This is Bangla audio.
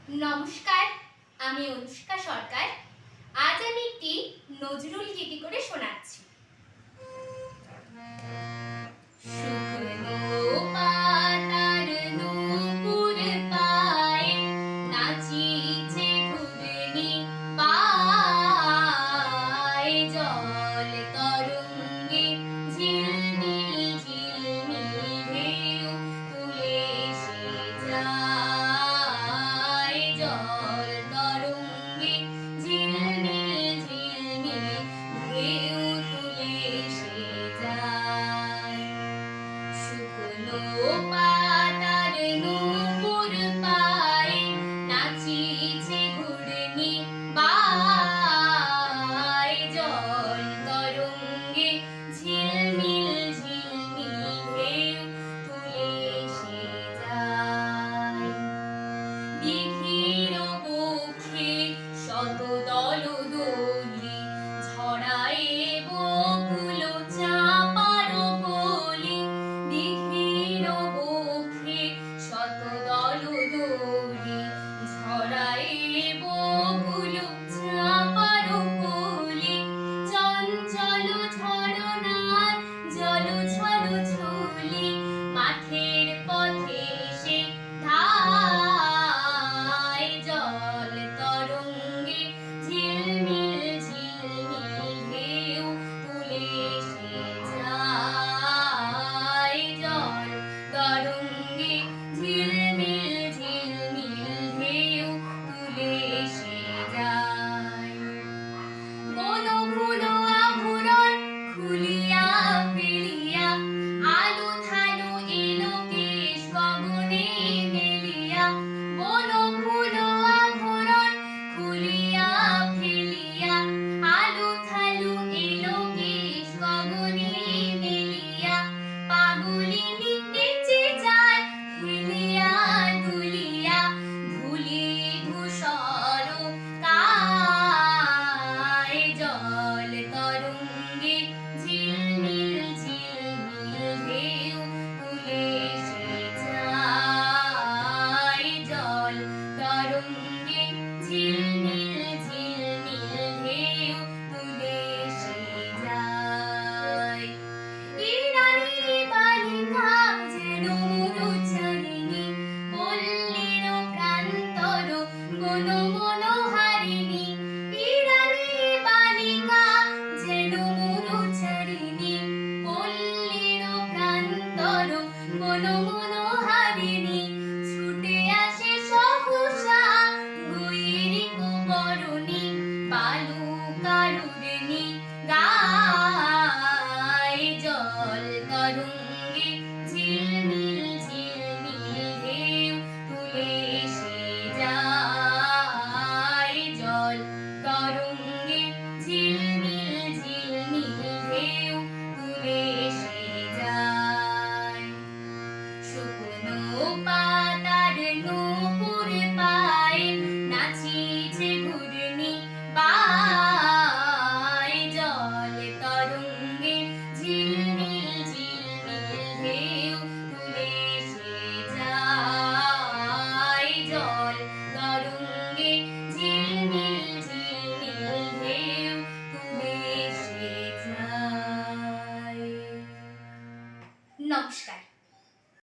নমস্কার, আমি অনুষ্কা সরকার। আজ আমি একটি নজরুল গীতি করে শোনাচ্ছি। শুকনো পাতার নূপুর পায়ে নাচিছে ঘূর্ণি পায়, জল তরঙ্গে ঝিলমিল ঝিলমিল ঢেউ তুলে সে যায়, জল তরঙ্গে ঝিলমিল ঝিলমিল ঢেউ তুলে সে যায়। শুকনো পাতার নূপুর পায়ে নাচিছে ঘূর্ণি পায়, জল তরঙ্গে ঝিলমিল ঝিলমিল ঢেউ তুলে সে যায়। দিঘির বক্ষে শত দলদলি ছড়ায় বকুল চাঁপার কলি, দিঘির বক্ষে শত দলদলি ছড়ায় বকুল চাঁপার কলি, চঞ্চল ঝরনার জল ছল ছলি মাঠের পথে সে ধায়, জল তরঙ্গে ঝিলমিল ঝিলমিল ঢেউ তুলে সে যায়, জল তরঙ্গে ঝিলমিল ঝিলমিল ঢেউ তুলে সে যায়। বন ফুল আভরণ খুলিয়া ফেলিয়া আলো থালো এলো কেশ গগনে মেলিয়া, বন ফুল আভরণ খুলিয়া ফেলিয়া আলো থালো এলো কেশ গগনে মেলিয়া, পাগলিনী নেচে যায় হেলিয়া দুলিয়া ধুলি ধূসর কায়, জল তরঙ্গে ঝিলমিল ঝিলমিল ঢেউ তুলে সে যায়, জল তরঙ্গে ঝিলমিল ঝিলমিল